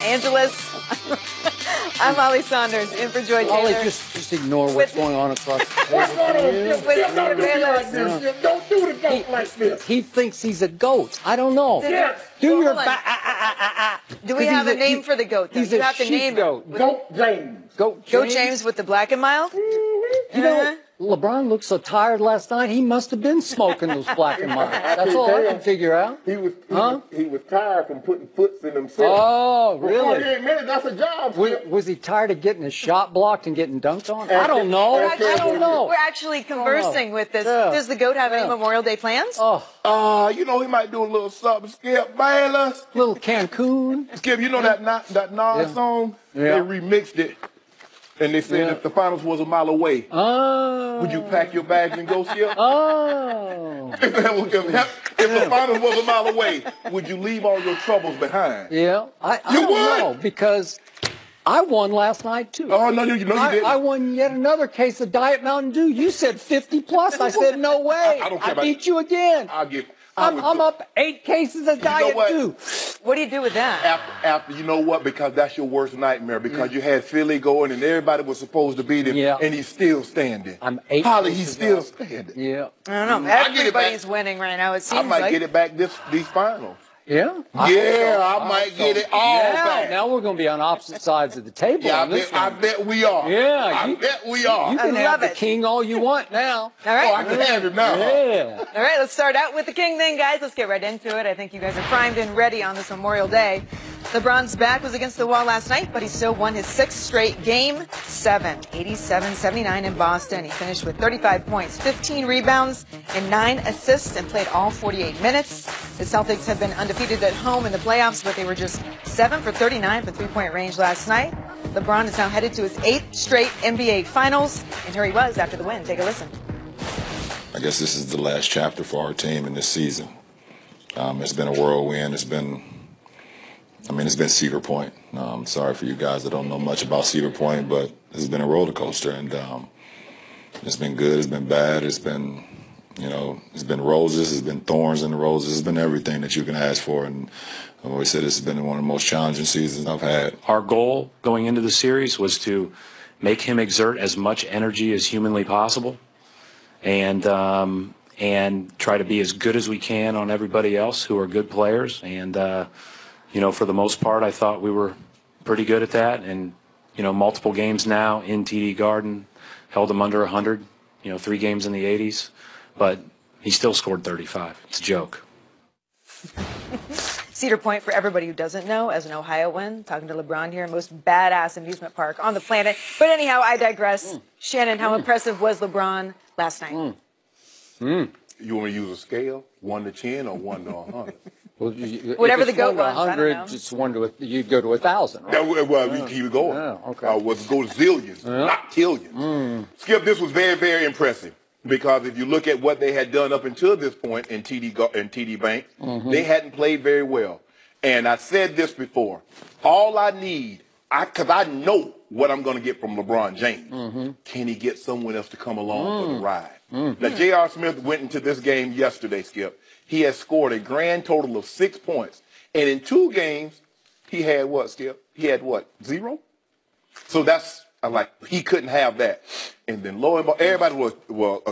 Angeles. I'm Molly Saunders, in for Joy Taylor. Molly, just ignore what's going on across the table. What's going on? With Don't do me like Bayless. this. Don't do the goat like this. He thinks he's a goat. I don't know. Yes. Do your Hold on. back. Do we have a name for the goat, though? He's You a have to name sheep-goat. it. Goat James. Goat Goat James with the black and mild? You know, LeBron looked so tired last night. He must have been smoking those black and mild. That's all I can figure out. He was tired from putting foots in himself. Oh, For really? 48 minutes, that's a job. Was he tired of getting his shot blocked and getting dunked on? I don't know. I don't know. We're actually conversing with this. Yeah. Does the goat have any Memorial Day plans? Oh, You know, he might do a little something. Skip Bayless. little Cancun. Skip, you know that Nas song? Yeah. They remixed it. And they said if the finals was a mile away, would you pack your bags and go, Skip? Oh. If the finals was a mile away, would you leave all your troubles behind? Yeah. I don't know, because I won last night, too. Oh, no, you didn't. I won yet another case of Diet Mountain Dew. You said 50 plus. I said, no way. I don't care about beat you again. I'm up 8 cases of Diet Dew. What do you do with that? After you know what? Because that's your worst nightmare. Because you had Philly going and everybody was supposed to beat him, and he's still standing. I'm 8 Holly, he's cases still up. standing. Yeah. I don't know. Everybody's winning right now, it seems I might like. get it back these finals. Yeah? I might get it all back. Now we're going to be on opposite sides of the table. Yeah, on this I one. bet we are. Yeah, I bet we are. You can I have love the it. king all you want now. All right. Oh, I can have him now. Yeah. All right, let's start out with the king then, guys. Let's get right into it. I think you guys are primed and ready on this Memorial Day. LeBron's back was against the wall last night, but he still won his 6th straight game, 7, 87-79 in Boston. He finished with 35 points, 15 rebounds, and 9 assists, and played all 48 minutes. The Celtics have been undefeated at home in the playoffs, but they were just 7 for 39 from three-point range last night. LeBron is now headed to his 8th straight NBA Finals, and here he was after the win. Take a listen. I guess this is the last chapter for our team in this season. It's been a whirlwind. It's been Cedar Point. Sorry for you guys that don't know much about Cedar Point, but it's been a roller coaster, and it's been good, it's been bad, it's been roses, it's been thorns in the roses, it's been everything that you can ask for, and I've always said this has been one of the most challenging seasons I've had. Our goal going into the series was to make him exert as much energy as humanly possible, and try to be as good as we can on everybody else who are good players. And for the most part, I thought we were pretty good at that. And multiple games now in TD Garden held him under 100. 3 games in the 80s, but he still scored 35. It's a joke. Cedar Point, for everybody who doesn't know, as an Ohioan, talking to LeBron here, most badass amusement park on the planet. But anyhow, I digress. Shannon, how impressive was LeBron last night? You want to use a scale, 1 to 10 or 1 to 100? Well, Whatever if it's the goat 1 to wants, I don't 100, know. just 1 to you'd go to 1,000, right? We keep it going. Yeah, okay. Let's go to zillions, not trillions. Skip, this was very, very impressive. Because if you look at what they had done up until this point in TD Bank, they hadn't played very well. And I said this before. All I need, because I know what I'm going to get from LeBron James. Can he get someone else to come along for the ride? Now, J.R. Smith went into this game yesterday, Skip. He has scored a grand total of 6 points. And in 2 games, he had what, Skip? He had what, 0? So that's... I'm like, he couldn't have that. And then lo and behold, everybody was,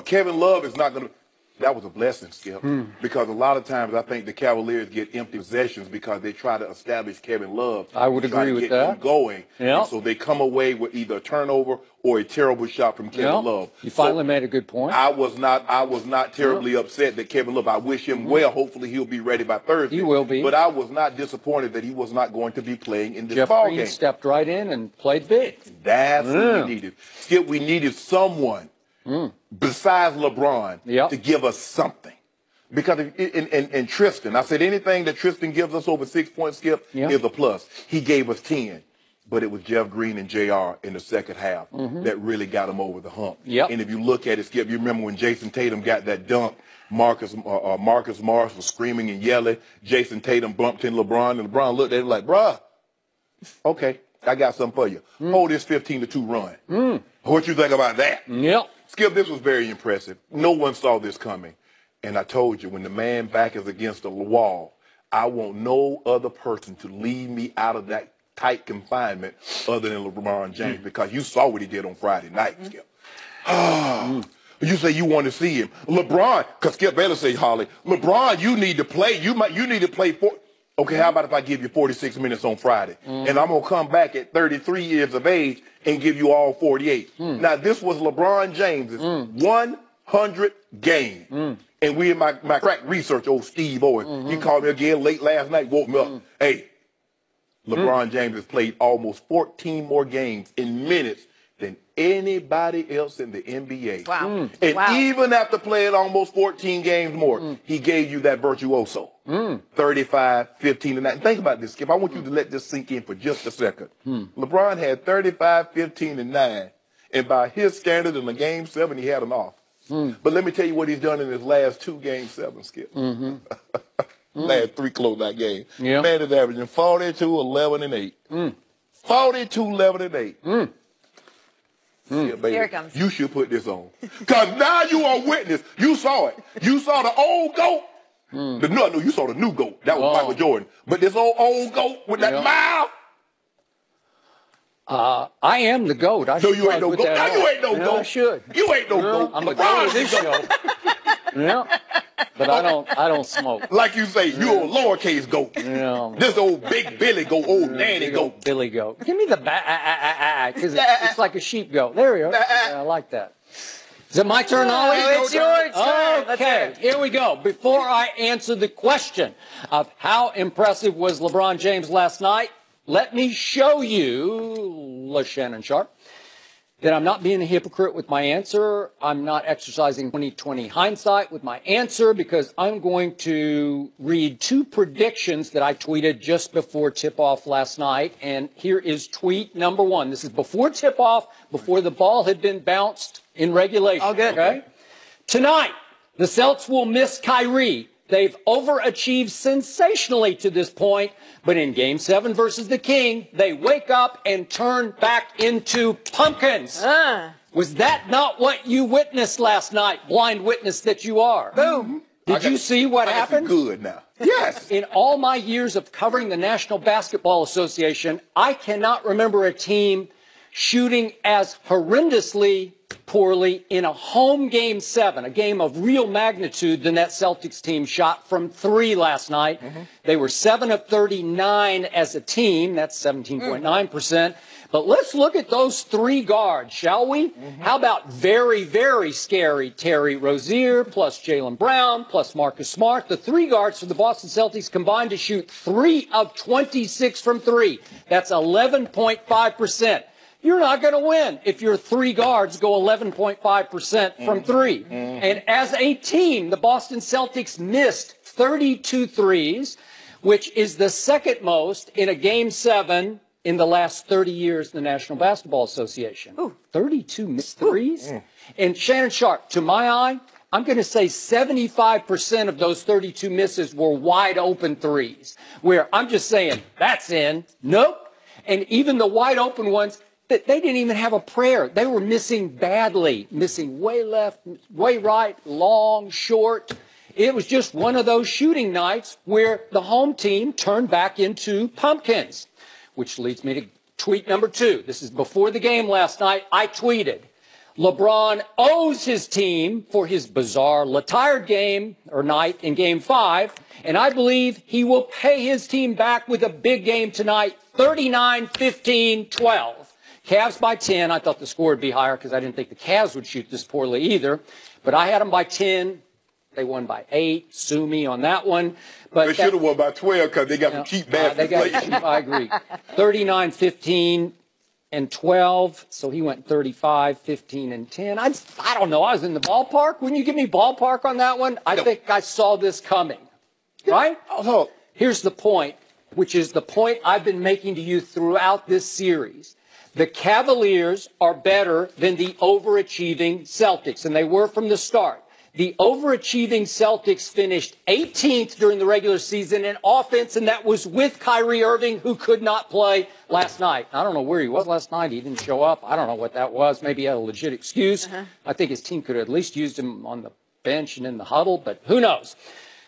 Kevin Love is not going to. That was a blessing, Skip. Because a lot of times I think the Cavaliers get empty possessions because they try to establish Kevin Love. I would agree with that. Him going. Yeah. So they come away with either a turnover or a terrible shot from Kevin Love. You finally made a good point. I was not terribly upset that Kevin Love. I wish him well. Hopefully he'll be ready by Thursday. He will be. But I was not disappointed that he was not going to be playing in this Jeff ball Green game. stepped right in and played big. That's what we needed. Skip, we needed someone besides LeBron to give us something. Because in Tristan, I said anything that Tristan gives us over 6 points, Skip, is a plus. He gave us 10. But it was Jeff Green and JR in the second half that really got him over the hump. And if you look at it, Skip, you remember when Jason Tatum got that dunk, Marcus Morris was screaming and yelling. Jason Tatum bumped in LeBron, and LeBron looked at him like, bruh, okay, I got something for you. Hold this 15-2 run. What you think about that? Skip, this was very impressive. No one saw this coming. And I told you, when the man back is against the wall, I want no other person to lead me out of that tight confinement other than LeBron James because you saw what he did on Friday night, Skip. You say you want to see him. LeBron, because Skip Bayless say, Holly, LeBron, you need to play. You need to play for. Okay, how about if I give you 46 minutes on Friday? And I'm going to come back at 33 years of age and give you all 48. Now, this was LeBron James's 100 game. And we in my crack research, old Steve Owen, he called me again late last night, woke me up. Hey, LeBron James has played almost 14 more games in minutes than anybody else in the NBA. Wow. And even after playing almost 14 games more, he gave you that virtuoso. 35, 15, and 9. Think about this, Skip. I want you to let this sink in for just a second. LeBron had 35, 15, and 9. And by his standard in the game 7, he had an off. But let me tell you what he's done in his last 2 game 7, Skip. Last 3 closeout games. Man is averaging 42, 11, and 8. 42, 11, and 8. Yeah, baby, Here it comes. you should put this on. Because now you are witness. You saw it. You saw the old GOAT. No, you saw the new GOAT. That was Michael Jordan. But this old GOAT with that mouth. I am the GOAT. No, you ain't no GOAT. No, you ain't no GOAT. I should. You ain't no GOAT. I'm the GOAT of this show. But I don't smoke. Like you say, you're a lowercase GOAT. This old big Billy GOAT, old Nanny GOAT. Billy GOAT. Give me the because it's like a sheep goat. There you go. I like that. Is it my turn, Ollie? No, it's your turn. Okay, here we go. Before I answer the question of how impressive was LeBron James last night, let me show you, Shannon Sharp, that I'm not being a hypocrite with my answer. I'm not exercising 20/20 hindsight with my answer because I'm going to read 2 predictions that I tweeted just before tip-off last night. And here is tweet number 1. This is before tip-off, before the ball had been bounced in regulation. Oh, good. Okay? Tonight, the Celtics will miss Kyrie. They've overachieved sensationally to this point, but in Game 7 versus the King, they wake up and turn back into pumpkins. Was that not what you witnessed last night, blind witness that you are? Boom. Did you see what happened? Good now. Yes. In all my years of covering the National Basketball Association, I cannot remember a team shooting as horrendously poorly in a home Game 7, a game of real magnitude, than that Celtics team shot from 3 last night. They were 7 of 39 as a team. That's 17.9%. But let's look at those 3 guards, shall we? How about very, very scary Terry Rozier plus Jaylen Brown plus Marcus Smart? The 3 guards for the Boston Celtics combined to shoot 3 of 26 from 3. That's 11.5%. You're not going to win if your 3 guards go 11.5% from 3. And as a team, the Boston Celtics missed 32 threes, which is the second most in a Game 7 in the last 30 years in the National Basketball Association. 32 missed threes? And Shannon Sharp, to my eye, I'm going to say 75% of those 32 misses were wide open threes, where I'm just saying, that's in. Nope. And even the wide open ones, they didn't even have a prayer. They were missing badly, missing way left, way right, long, short. It was just one of those shooting nights where the home team turned back into pumpkins, which leads me to tweet number 2. This is before the game last night. I tweeted, LeBron owes his team for his bizarre tired game or night in Game 5, and I believe he will pay his team back with a big game tonight, 39-15-12. Cavs by 10. I thought the score would be higher because I didn't think the Cavs would shoot this poorly either. But I had them by 10. They won by 8. Sue me on that one. But they should have won by 12 because they got some cheap baskets. I agree. 39-15 and 12. So he went 35, 15, and 10. I don't know. I was in the ballpark. Wouldn't you give me ballpark on that one? I think I saw this coming. Right? Here's the point, which is the point I've been making to you throughout this series. The Cavaliers are better than the overachieving Celtics, and they were from the start. The overachieving Celtics finished 18th during the regular season in offense, and that was with Kyrie Irving, who could not play last night. I don't know where he was last night. He didn't show up. I don't know what that was. Maybe he had a legit excuse. I think his team could have at least used him on the bench and in the huddle, but who knows?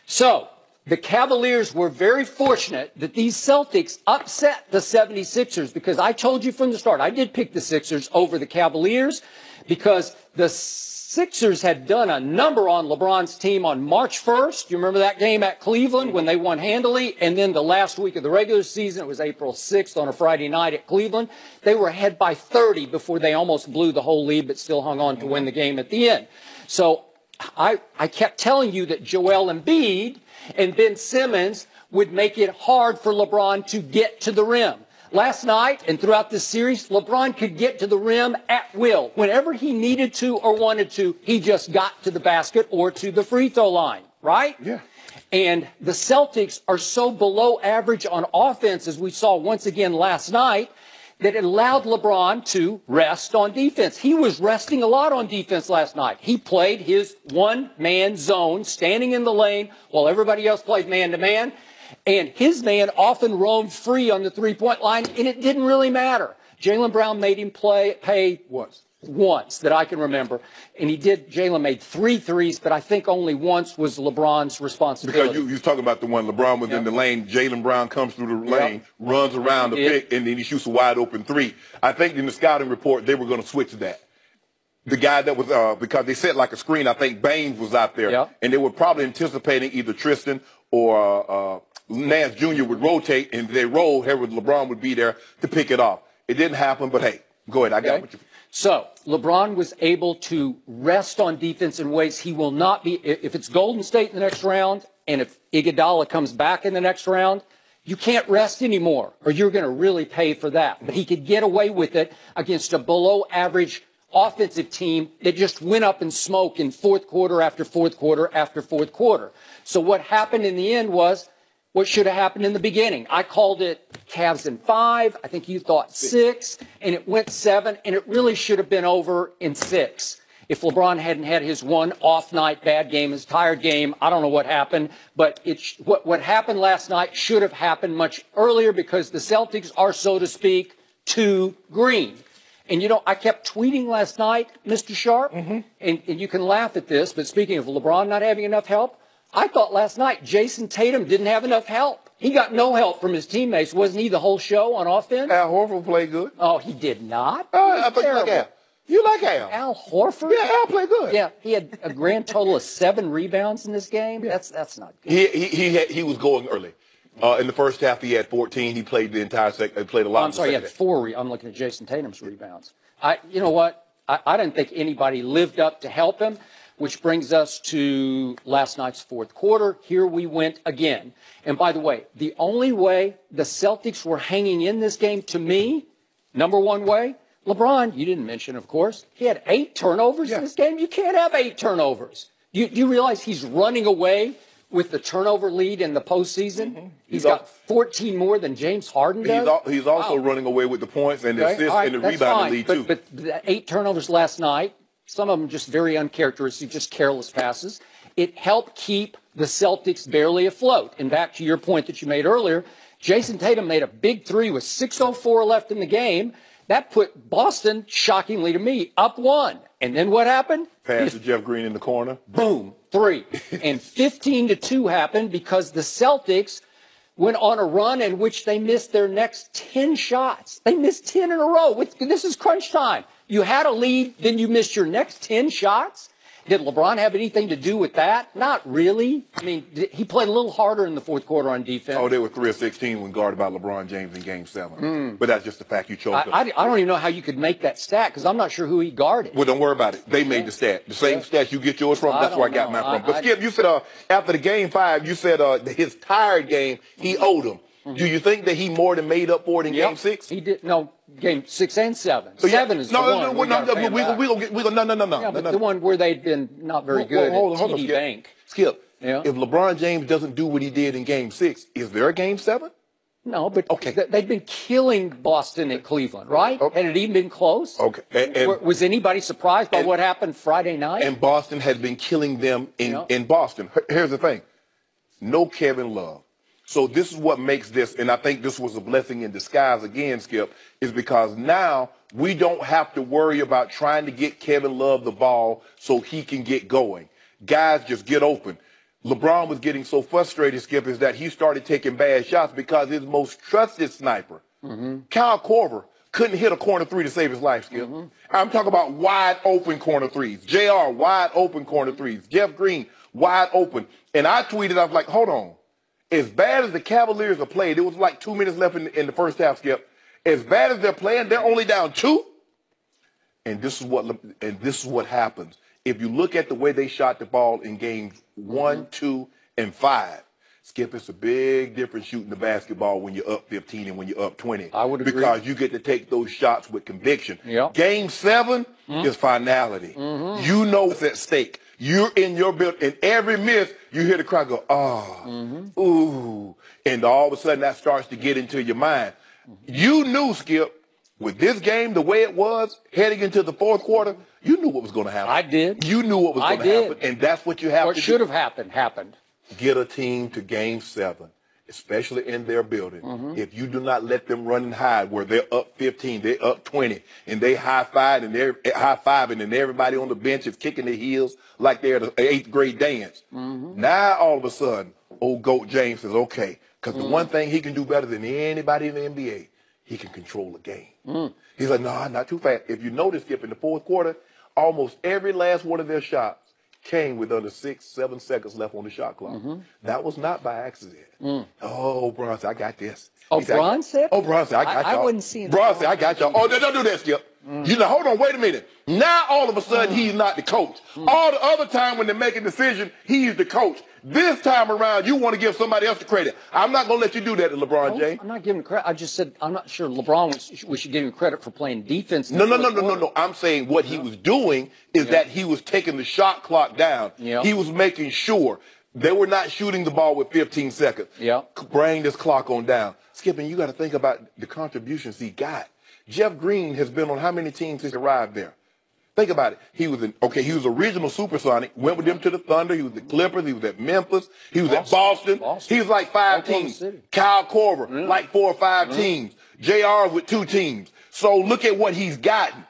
So the Cavaliers were very fortunate that these Celtics upset the 76ers, because I told you from the start, I did pick the Sixers over the Cavaliers because the Sixers had done a number on LeBron's team on March 1st. You remember that game at Cleveland when they won handily? And then the last week of the regular season, it was April 6th on a Friday night at Cleveland. They were ahead by 30 before they almost blew the whole lead, but still hung on to win the game at the end. So I kept telling you that Joel Embiid and Ben Simmons would make it hard for LeBron to get to the rim. Last night and throughout this series, LeBron could get to the rim at will. Whenever he needed to or wanted to, he just got to the basket or to the free throw line, right? Yeah. And the Celtics are so below average on offense, as we saw once again last night, that it allowed LeBron to rest on defense. He was resting a lot on defense last night. He played his one-man zone, standing in the lane, while everybody else played man-to-man. And his man often roamed free on the three-point line, and it didn't really matter. Jaylen Brown made him pay once that I can remember. And he did. Jaylen made 3 threes, but I think only once was LeBron's responsibility. Because you was talking about the one LeBron was in the lane. Jaylen Brown comes through the lane, runs around the pick, and then he shoots a wide open 3. I think in the scouting report they were going to switch that. The guy that was, because they set like a screen, I think Baines was out there. And they were probably anticipating either Tristan or Nance Jr. would rotate, and they roll, LeBron would be there to pick it off. It didn't happen, but hey, go ahead. I got what you. So LeBron was able to rest on defense in ways he will not be. If it's Golden State in the next round, and if Iguodala comes back in the next round, you can't rest anymore, or you're going to really pay for that. But he could get away with it against a below-average offensive team that just went up in smoke in fourth quarter after fourth quarter after fourth quarter. So what happened in the end was what should have happened in the beginning. I called it Cavs in 5. I think you thought 6, and it went 7, and it really should have been over in 6. If LeBron hadn't had his one off night, bad game, his tired game, I don't know what happened, but what happened last night should have happened much earlier, because the Celtics are, so to speak, too green. And, you know, I kept tweeting last night, Mr. Sharp, and you can laugh at this, but speaking of LeBron not having enough help, I thought last night Jason Tatum didn't have enough help. He got no help from his teammates. Wasn't he the whole show on offense? Al Horford played good. Oh, he did not. I thought you like Al. You like Al. Al Horford? Yeah, Al played good. Yeah, he had a grand total of 7 rebounds in this game. Yeah. That's not good. He was going early. In the first half, he had 14. He played the entire second. He played a lot. I'm sorry, he had 4. I'm looking at Jason Tatum's rebounds. You know what? I didn't think anybody lived up to help him. Which brings us to last night's fourth quarter. Here we went again. And by the way, the only way the Celtics were hanging in this game, to me, number one way, LeBron, you didn't mention, of course, he had 8 turnovers in this game. You can't have 8 turnovers. Do you realize he's running away with the turnover lead in the postseason? He's got 14 more than James Harden does. He's also running away with the points and the assists and the rebounding lead, too. But the 8 turnovers last night, some of them just very uncharacteristic, just careless passes. It helped keep the Celtics barely afloat. And back to your point that you made earlier, Jason Tatum made a big 3 with 6:04 left in the game. That put Boston, shockingly to me, up 1. And then what happened? Pass to Jeff Green in the corner. Boom, 3. And 15-2 happened because the Celtics went on a run in which they missed their next 10 shots. They missed 10 in a row. This is crunch time. You had a lead, then you missed your next 10 shots? Did LeBron have anything to do with that? Not really. I mean, he played a little harder in the fourth quarter on defense. Oh, they were 3 of 16 when guarded by LeBron James in Game 7. But that's just the fact you chose. I don't even know how you could make that stat, because I'm not sure who he guarded. Well, don't worry about it. They made the stat. The same stat you get yours from, that's where I got mine from. But Skip, you said after the Game 5, you said his tired game, he owed him. Do you think that he more than made up for it in Game 6? He did. No, Game 6 and 7. 7 is the one. No. The one where they'd been not very good. Hold on, TD Bank. Skip. If LeBron James doesn't do what he did in Game 6, is there a Game 7? No, but they'd been killing Boston and Cleveland, right? Had it even been close? Okay. Was anybody surprised by what happened Friday night? And Boston had been killing them in Boston. Here's the thing. No Kevin Love. So this is what makes this, and I think this was a blessing in disguise again, Skip, is because now we don't have to worry about trying to get Kevin Love the ball so he can get going. Guys just get open. LeBron was getting so frustrated, Skip, is that he started taking bad shots because his most trusted sniper, Kyle Korver, couldn't hit a corner three to save his life, Skip. I'm talking about wide open corner threes. JR, wide open corner threes. Jeff Green, wide open. And I tweeted, I was like, hold on. As bad as the Cavaliers are playing, it was like 2 minutes left in the first half, Skip. As bad as they're playing, they're only down 2. And this is what happens. If you look at the way they shot the ball in games 1, 2, and 5, Skip, it's a big difference shooting the basketball when you're up 15 and when you're up 20. I would agree. Because you get to take those shots with conviction. Yep. Game 7 is finality. You know what's at stake. You're in your build, and every miss, you hear the crowd go, oh, ooh. And all of a sudden, that starts to get into your mind. You knew, Skip, with this game, the way it was, heading into the fourth quarter, you knew what was going to happen. I did. You knew what was going to happen, and that's what you have to do. What should have happened. Get a team to game 7, especially in their building. If you do not let them run and hide where they're up 15, they're up 20, and they high-fiving, and everybody on the bench is kicking their heels like they're at an 8th grade dance. Now, all of a sudden, old Goat James says, okay, because the one thing he can do better than anybody in the NBA, he can control the game. He's like, no, not too fast. If you notice, Skip, in the fourth quarter, almost every last one of their shots came with under 6, 7 seconds left on the shot clock. That was not by accident. Oh, Bron said, I got this. Oh, Bron said? Oh, Bron said, I got y'all. I wouldn't see it. Bron said, I got y'all. Oh, don't do that, Skip. You know, hold on, wait a minute. Now, all of a sudden, he's not the coach. All the other time when they make a decision, he's the coach. This time around, you want to give somebody else the credit. I'm not going to let you do that to LeBron James. I'm not giving credit. I just said I'm not sure LeBron we should give him credit for playing defense. No. I'm saying what he was doing is that he was taking the shot clock down. He was making sure they were not shooting the ball with 15 seconds. Bring this clock on down. Skip, and you got to think about the contributions he got. Jeff Green has been on how many teams since he arrived there? Think about it. He was original Supersonic, went with them to the Thunder. He was the Clippers. He was at Memphis. He was at Boston. He was like 5 teams. City. Kyle Korver, like 4 or 5 teams. JR with 2 teams. So look at what he's gotten.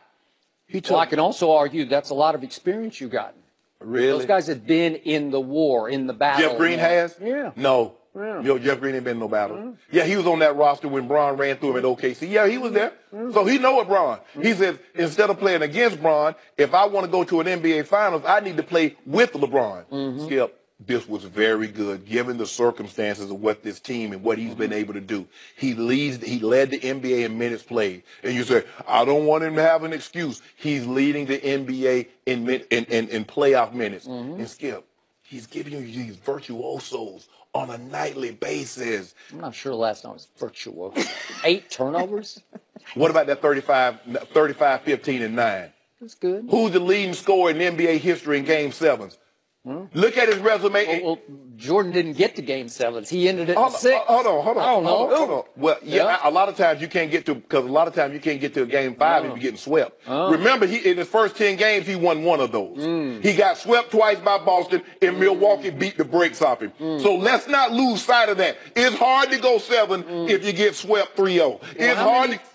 I can also argue that's a lot of experience you've gotten. Really? Those guys have been in the war, in the battle. Jeff Green has? Yeah. No. Yo, Jeff Green ain't been in no battle. Yeah, he was on that roster when Bron ran through him at OKC. Yeah, he was there. So he know what Bron. He said, instead of playing against Bron, if I want to go to an NBA Finals, I need to play with LeBron. Skip, this was very good, given the circumstances of what this team and what he's been able to do. He led the NBA in minutes played. And you say, I don't want him to have an excuse. He's leading the NBA in playoff minutes. And Skip, he's giving you these virtuosos on a nightly basis. I'm not sure last night was virtuoso. 8 turnovers? What about that 35, 15, and 9? That's good. Who's the leading scorer in NBA history in Game 7s? Look at his resume. Well, Jordan didn't get to Game 7s. He ended it in 6. Hold on. I don't know. Hold on. Well, yeah, a lot of times you can't get to, because a lot of times you can't get to a Game 5 if you're getting swept. Remember, in his first 10 games, he won 1 of those. He got swept twice by Boston, and Milwaukee beat the brakes off him. So let's not lose sight of that. It's hard to go 7 if you get swept 3-0.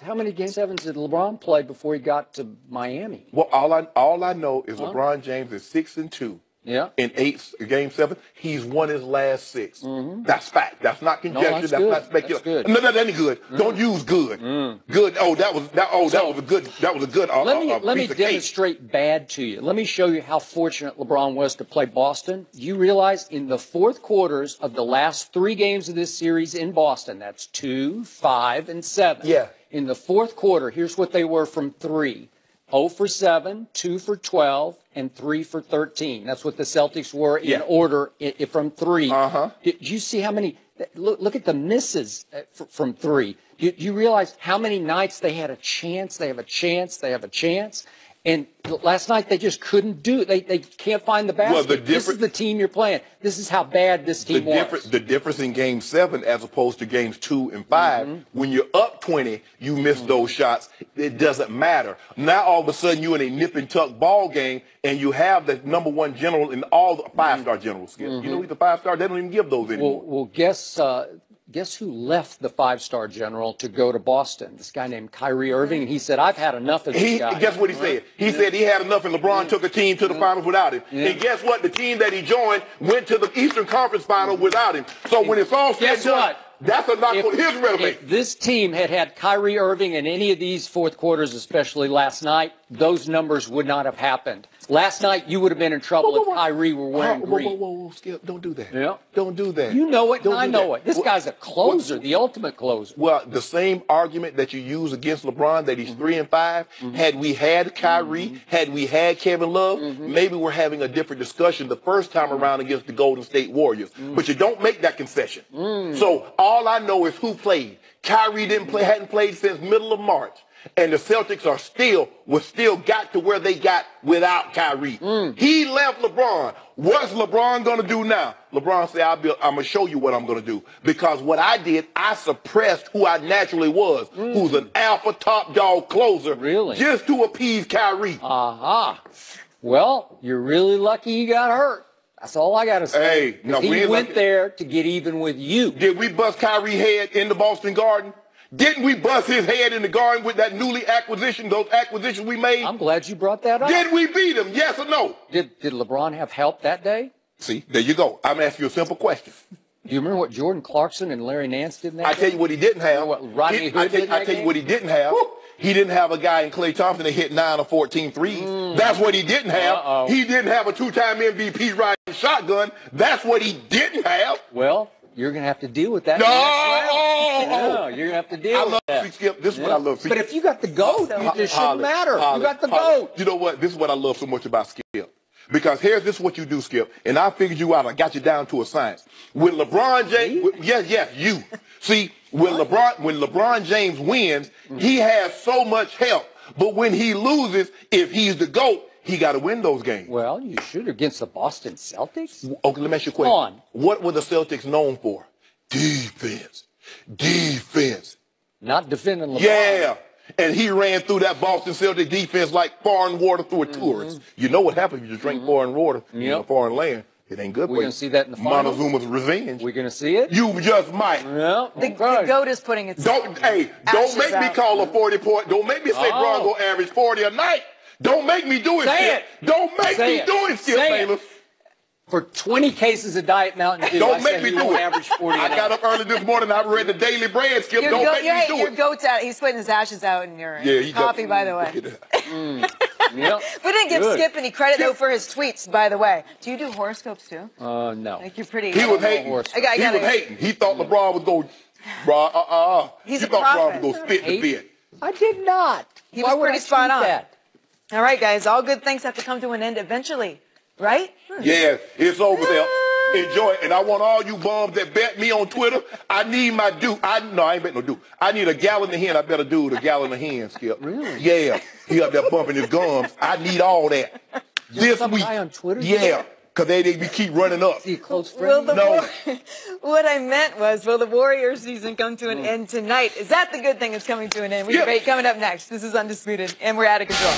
How many Game 7s did LeBron play before he got to Miami? Well, all I know is LeBron James is 6-2. In Game 7, he's won his last 6. That's fact. That's not conjecture. That's not speculation. No, that ain't good. Don't use good. Good. That was a good. Let me demonstrate bad to you. Let me show you how fortunate LeBron was to play Boston. You realize in the fourth quarters of the last 3 games of this series in Boston, that's 2, 5, and 7. Yeah. In the fourth quarter, here's what they were from 3. 0 for 7, 2 for 12, and 3 for 13. That's what the Celtics were in order from 3. Did you see how many? Look at the misses from 3. Do you realize how many nights they had a chance? They have a chance. And last night they just couldn't do it. They can't find the basket. Well, this is the team you're playing. This is how bad this team was. The difference in Game 7 as opposed to Games 2 and 5, when you're up 20, you miss those shots. It doesn't matter. Now all of a sudden you're in a nip and tuck ball game, and you have the #1 general in all the 5-star general skills. You know he's a 5-star. They don't even give those anymore. Well, guess guess who left the five-star general to go to Boston? This guy named Kyrie Irving, and he said, I've had enough of this guy. Guess what he said? He said he had enough, and LeBron took a team to the finals without him. And guess what? The team that he joined went to the Eastern Conference final without him. So when it's all said and done, that's a knock on his resume. If this team had Kyrie Irving in any of these fourth quarters, especially last night, those numbers would not have happened. Last night, you would have been in trouble if Kyrie were wearing green. Whoa, Skip, don't do that. Yeah. Don't do that. You know it, and I know that. it. This guy's a closer, the ultimate closer. Well, the same argument that you use against LeBron, that he's 3 and 5, had we had Kyrie, had we had Kevin Love, maybe we're having a different discussion the first time around against the Golden State Warriors. But you don't make that concession. So all I know is who played. Kyrie hadn't played since middle of March. And the Celtics still got to where they got without Kyrie. He left LeBron. What's LeBron going to do now? LeBron said, I'm going to show you what I'm going to do. Because what I did, I suppressed who I naturally was, who's an alpha top dog closer, just to appease Kyrie. Well, you're really lucky he got hurt. That's all I got to say. Hey, no, he went there to get even with you. Did we bust Kyrie's head in the Boston Garden? Didn't we bust his head in the garden with that those acquisitions we made? I'm glad you brought that up. Did we beat him? Yes or no? Did LeBron have help that day? See, there you go. I'm asking you a simple question. Do you remember what Jordan Clarkson and Larry Nance did in that I tell you what he didn't have. What Rodney Hood did in that I tell you what he didn't have. He didn't have a guy in Klay Thompson that hit 9 or 14 threes. That's what he didn't have. He didn't have a 2-time MVP riding shotgun. That's what he didn't have. Well, you're going to have to deal with that. No, you're going to have to deal with that. Skip. This is what I love. But if you got the GOAT, it shouldn't matter. You got the GOAT. You know what? This is what I love so much about Skip. Because this is what you do, Skip. And I figured you out. I got you down to a science. When LeBron James, yes, you. See, when LeBron James wins, he has so much help. But when he loses, if he's the GOAT, he got to win those games. Well, you should against the Boston Celtics. Okay, let me ask you a question. What were the Celtics known for? Defense. Not defending LeBron. Yeah. And he ran through that Boston Celtics defense like foreign water through a tourist. You know what happens if you drink foreign water in a foreign land. It ain't good for you. We're going to see that in the finals. Montezuma's revenge. We're going to see it? You just might. Yeah. The GOAT is putting its Don't make me call a 40-point. Don't make me say Bron go average 40 a night. Don't make me do it, Skip. Don't make me do it, Skip Bayless. For 20 cases of Diet Mountain Dew, don't make me do it. Average 40 I got up early this morning. I read the Daily Bread, Skip. Don't make me do it. Your GOAT's out. He's putting his ashes out in your coffee, by the way. We didn't give Skip any credit, though, for his tweets, by the way. Do you do horoscopes, too? No. I think you're pretty... He was hating. He was hating. He thought LeBron would go... He's he a thought prophet. LeBron would go spit the bit. I did not. He was pretty spot on. All right, guys. All good things have to come to an end eventually, right? Yeah, it's over there. Enjoy it. And I want all you bums that bet me on Twitter, I need my due. I ain't bet no due. I need a gallon of hen. I bet a dude a gallon of hen, Skip. Really? Yeah. He up there bumping his gums. I need all that. This week. Guy on Twitter? Yeah. Because they keep running up. See a close friend? What I meant was, will the Warriors season come to an end tonight? Is that the good thing that's coming to an end? We debate coming up next. This is Undisputed, and we're out of control.